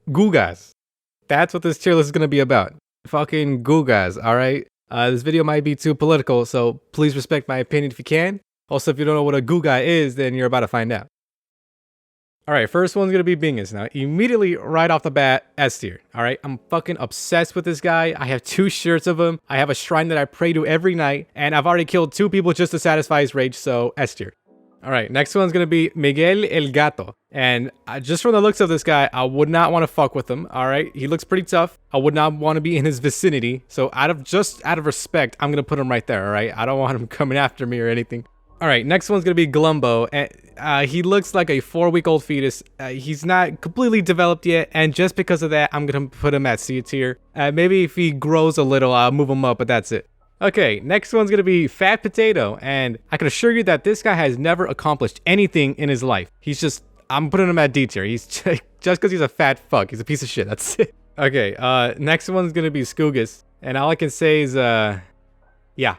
Googas. That's what this tier list is gonna be about. Fucking Googas, alright? This video might be too political, so please respect my opinion if you can. Also, if you don't know what a Googa is, then you're about to find out. Alright, first one's gonna be Bingus. Now, immediately, right off the bat, S tier. Alright, I'm fucking obsessed with this guy. I have 2 shirts of him. I have a shrine that I pray to every night. And I've already killed 2 people just to satisfy his rage, so S tier. Alright, next one's gonna be Miguel El Gato. And just from the looks of this guy, I would not want to fuck with him. Alright, he looks pretty tough. I would not want to be in his vicinity. So out of respect, I'm gonna put him right there, alright? I don't want him coming after me or anything. Alright, next one's gonna be Glumbo. And he looks like a 4-week-old fetus. He's not completely developed yet, and just because of that, I'm gonna put him at C tier. Maybe if he grows a little, I'll move him up, but that's it. Okay, next one's gonna be Fat Potato, and I can assure you that this guy has never accomplished anything in his life. I'm putting him at D tier. He's just because he's a fat fuck. He's a piece of shit. That's it. Okay, next one's gonna be Spoingus, and all I can say is, yeah.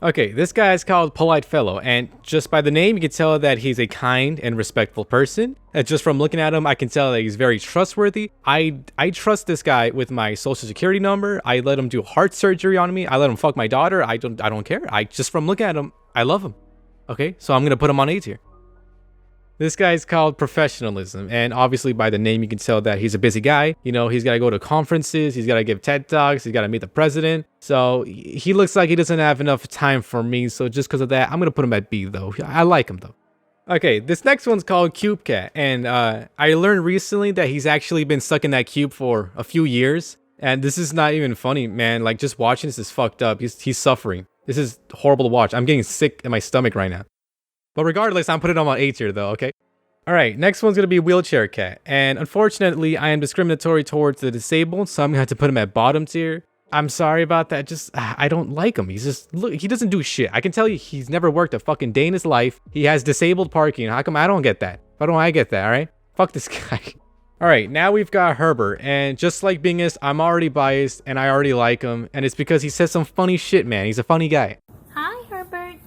Okay, this guy is called Polite Fellow, and just by the name, you can tell that he's a kind and respectful person. And just from looking at him, I can tell that he's very trustworthy. I trust this guy with my social security number. I let him do heart surgery on me. I let him fuck my daughter. I don't care. Just from looking at him, I love him. Okay, so I'm gonna put him on A tier. This guy's called Professionalism, and obviously by the name you can tell that he's a busy guy. You know, he's got to go to conferences, he's got to give TED Talks, he's got to meet the president. So he looks like he doesn't have enough time for me, so just because of that, I'm going to put him at B though. I like him though. Okay, this next one's called Cube Cat, and I learned recently that he's actually been stuck in that cube for a few years. And this is not even funny, man. Like, just watching this is fucked up. He's suffering. This is horrible to watch. I'm getting sick in my stomach right now. But regardless, I'm putting him on A tier though, okay? Alright, next one's gonna be Wheelchair Cat. And unfortunately, I am discriminatory towards the disabled, so I'm gonna have to put him at bottom tier. I'm sorry about that, I don't like him. Look, he doesn't do shit. I can tell you he's never worked a fucking day in his life. He has disabled parking. How come I don't get that? Why don't I get that, alright? Fuck this guy. Alright, now we've got Herbert, and just like Bingus, I'm already biased, and I already like him, and it's because he says some funny shit, man. He's a funny guy. Hi, Herbert.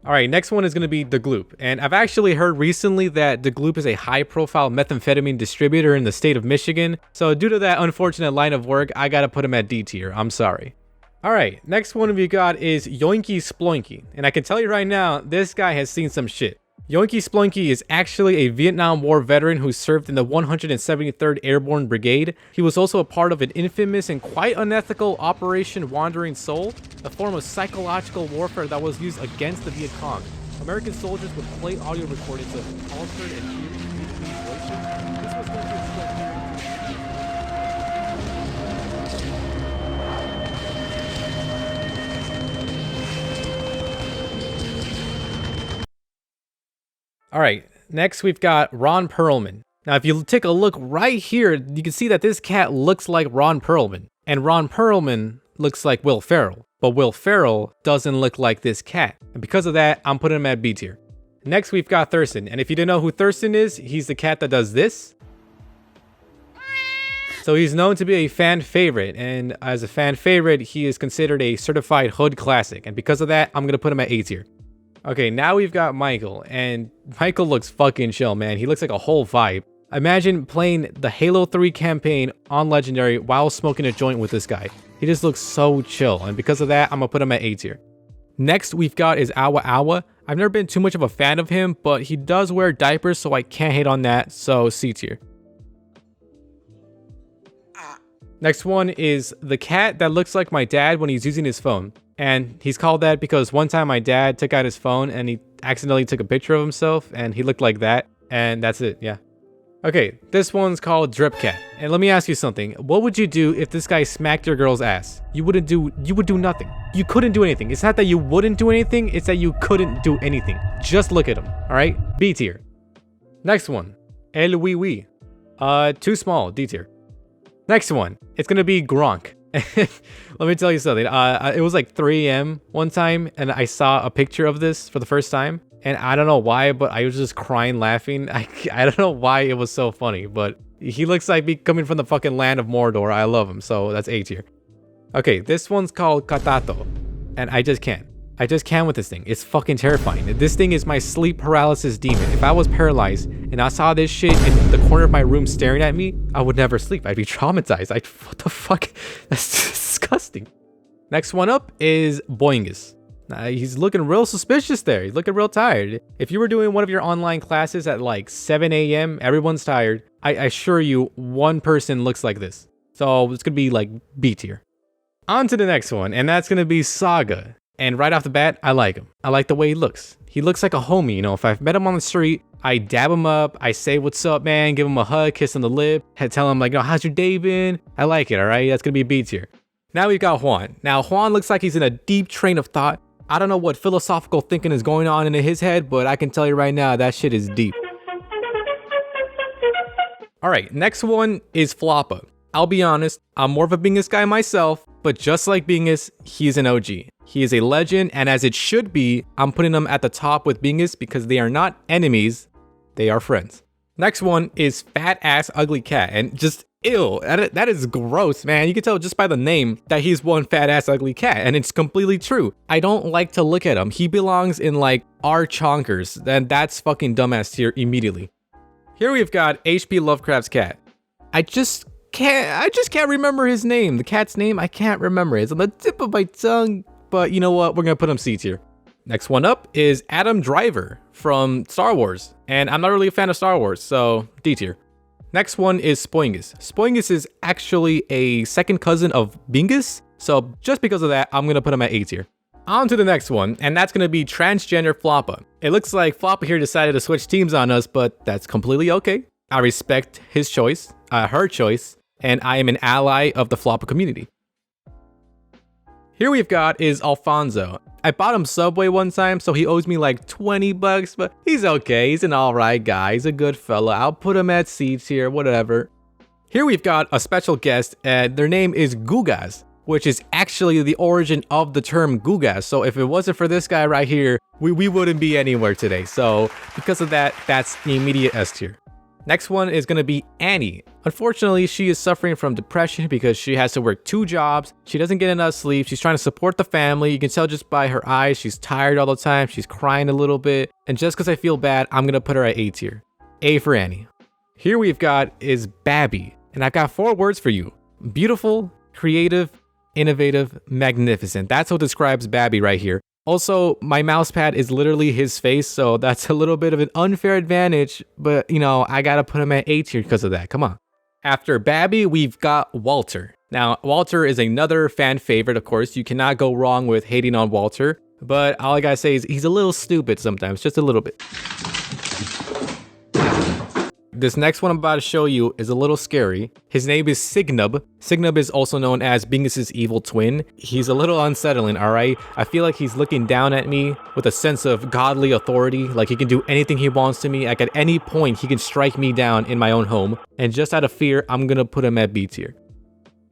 Alright, next one is going to be The Gloop. And I've actually heard recently that The Gloop is a high-profile methamphetamine distributor in the state of Michigan. So due to that unfortunate line of work, I gotta put him at D tier. I'm sorry. Alright, next one we got is Yoinky Sploinky. And I can tell you right now, this guy has seen some shit. Yoinky Sploinky is actually a Vietnam War veteran who served in the 173rd Airborne Brigade. He was also a part of an infamous and quite unethical Operation Wandering Soul, a form of psychological warfare that was used against the Viet Cong. American soldiers would play audio recordings of altered and fugitive voices. This was going to instill fear Alright, next we've got Ron Perlman. Now if you take a look right here, you can see that this cat looks like Ron Perlman. And Ron Perlman looks like Will Ferrell. But Will Ferrell doesn't look like this cat. And because of that, I'm putting him at B tier. Next we've got Thurston. And if you didn't know who Thurston is, he's the cat that does this. So he's known to be a fan favorite. And as a fan favorite, he is considered a certified hood classic. And because of that, I'm going to put him at A tier. Okay, now we've got Michael, and Michael looks fucking chill, man. He looks like a whole vibe. Imagine playing the Halo 3 campaign on Legendary while smoking a joint with this guy. He just looks so chill, and because of that, I'm gonna put him at A tier. Next we've got is Awa Awa. I've never been too much of a fan of him, but he does wear diapers, so I can't hate on that, so C tier. Next one is the cat that looks like my dad when he's using his phone. And he's called that because one time my dad took out his phone and he accidentally took a picture of himself and he looked like that. And that's it, yeah. Okay, this one's called Drip Cat. And let me ask you something. What would you do if this guy smacked your girl's ass? You would do nothing. You couldn't do anything. It's not that you wouldn't do anything, it's that you couldn't do anything. Just look at him, alright? B tier. Next one, El Wee Wee. Too small, D tier. Next one, it's gonna be Gronk. Let me tell you something. It was like 3 a.m. one time, and I saw a picture of this for the first time. And I don't know why, but I was just crying laughing. I don't know why it was so funny, but he looks like me coming from the fucking land of Mordor. I love him, so that's A tier. Okay, this one's called Katato, and I just can't. I just can't with this thing. It's fucking terrifying. This thing is my sleep paralysis demon. If I was paralyzed and I saw this shit in the corner of my room staring at me, I would never sleep. I'd be traumatized. What the fuck? That's disgusting. Next one up is Spoingus. He's looking real suspicious there. He's looking real tired. If you were doing one of your online classes at like 7 a.m., everyone's tired. I assure you, one person looks like this. So it's gonna be like B tier. On to the next one, and that's gonna be Saga. And right off the bat, I like him. I like the way he looks. He looks like a homie, you know. If I've met him on the street, I dab him up, I say what's up, man, give him a hug, kiss on the lip, and tell him like, oh, how's your day been? I like it, all right? That's gonna be a B tier. Now we've got Juan. Now Juan looks like he's in a deep train of thought. I don't know what philosophical thinking is going on in his head, but I can tell you right now, that shit is deep. All right, next one is Floppa. I'll be honest, I'm more of a Bingus guy myself, but just like Bingus, he's an OG. He is a legend, and as it should be, I'm putting him at the top with Bingus because they are not enemies, they are friends. Next one is Fat Ass Ugly Cat, and just ew, that is gross, man. You can tell just by the name that he's one fat ass ugly cat, and it's completely true. I don't like to look at him. He belongs in like our chonkers, and that's fucking dumbass tier immediately. Here we've got H.P. Lovecraft's cat. I just can't remember his name. The cat's name, I can't remember. It's on the tip of my tongue, but you know what? We're gonna put him C tier. Next one up is Adam Driver from Star Wars, and I'm not really a fan of Star Wars, so D tier. Next one is Spoingus. Spoingus is actually a second cousin of Bingus, so just because of that, I'm gonna put him at A tier. On to the next one, and that's gonna be transgender Floppa. It looks like Floppa here decided to switch teams on us, but that's completely okay. I respect his choice, her choice, and I am an ally of the Floppa community. Here we've got is Alfonso. I bought him Subway one time, so he owes me like 20 bucks, but he's okay. He's an alright guy. He's a good fella. I'll put him at C tier, whatever. Here we've got a special guest, and their name is Googas, which is actually the origin of the term Googas. So if it wasn't for this guy right here, we wouldn't be anywhere today. So because of that, that's the immediate S tier. Next one is going to be Annie. Unfortunately, she is suffering from depression because she has to work 2 jobs. She doesn't get enough sleep. She's trying to support the family. You can tell just by her eyes. She's tired all the time. She's crying a little bit. And just because I feel bad, I'm going to put her at A tier. A for Annie. Here we've got is Babby. And I've got 4 words for you. Beautiful, creative, innovative, magnificent. That's what describes Babby right here. Also, my mouse pad is literally his face, so that's a little bit of an unfair advantage, but you know, I gotta put him at A tier because of that, come on. After Babby, we've got Walter. Now, Walter is another fan favorite, of course. You cannot go wrong with hating on Walter, but all I gotta say is he's a little stupid sometimes, just a little bit. This next one I'm about to show you is a little scary. His name is Signub. Signub is also known as Bingus's evil twin. He's a little unsettling, alright? I feel like he's looking down at me with a sense of godly authority, like he can do anything he wants to me. Like at any point, he can strike me down in my own home. And just out of fear, I'm gonna put him at B tier.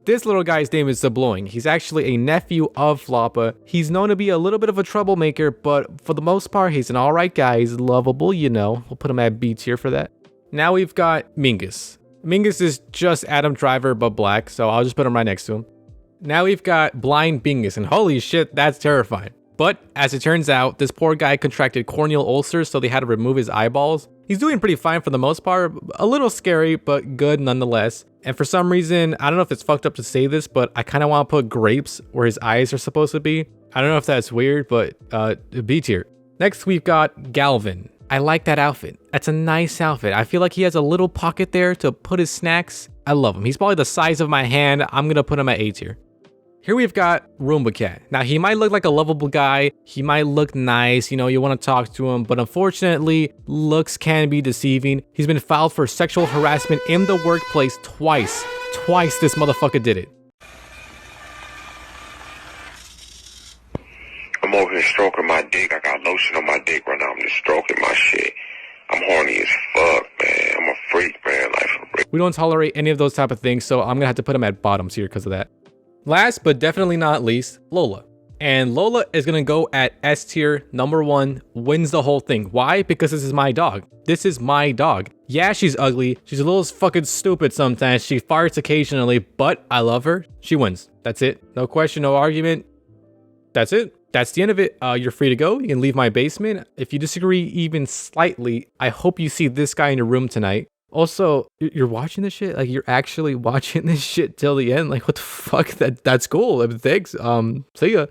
This little guy's name is Zabloing. He's actually a nephew of Floppa. He's known to be a little bit of a troublemaker, but for the most part, he's an alright guy. He's lovable, you know. We'll put him at B tier for that. Now we've got Mingus. Mingus is just Adam Driver but black, so I'll just put him right next to him. Now we've got Blind Bingus, and holy shit, that's terrifying. But as it turns out, this poor guy contracted corneal ulcers, so they had to remove his eyeballs. He's doing pretty fine for the most part, a little scary, but good nonetheless. And for some reason, I don't know if it's fucked up to say this, but I kind of want to put grapes where his eyes are supposed to be. I don't know if that's weird, but B tier. Next, we've got Galvin. I like that outfit. That's a nice outfit. I feel like he has a little pocket there to put his snacks. I love him. He's probably the size of my hand. I'm gonna put him at A tier. Here we've got Roomba Cat. Now he might look like a lovable guy. He might look nice, you know, you want to talk to him, but unfortunately, looks can be deceiving. He's been filed for sexual harassment in the workplace twice. Twice this motherfucker did it. I'm over here stroking my dick. I got lotion on my dick right now. I'm just stroking my shit. I'm horny as fuck, man. I'm a freak, man. Like, for real. We don't tolerate any of those type of things, so I'm gonna have to put him at bottom tier because of that. Last but definitely not least, Lola. And Lola is gonna go at S tier. Number 1, wins the whole thing. Why? Because this is my dog. This is my dog. Yeah, she's ugly. She's a little fucking stupid sometimes. She farts occasionally, but I love her. She wins. That's it. No question, no argument. That's it. that's the end of it. You're free to go. You can leave my basement. If you disagree even slightly, I hope you see this guy in your room tonight. Also, you're watching this shit? Like, you're actually watching this shit till the end? Like, what the fuck? That's cool. Thanks. See ya.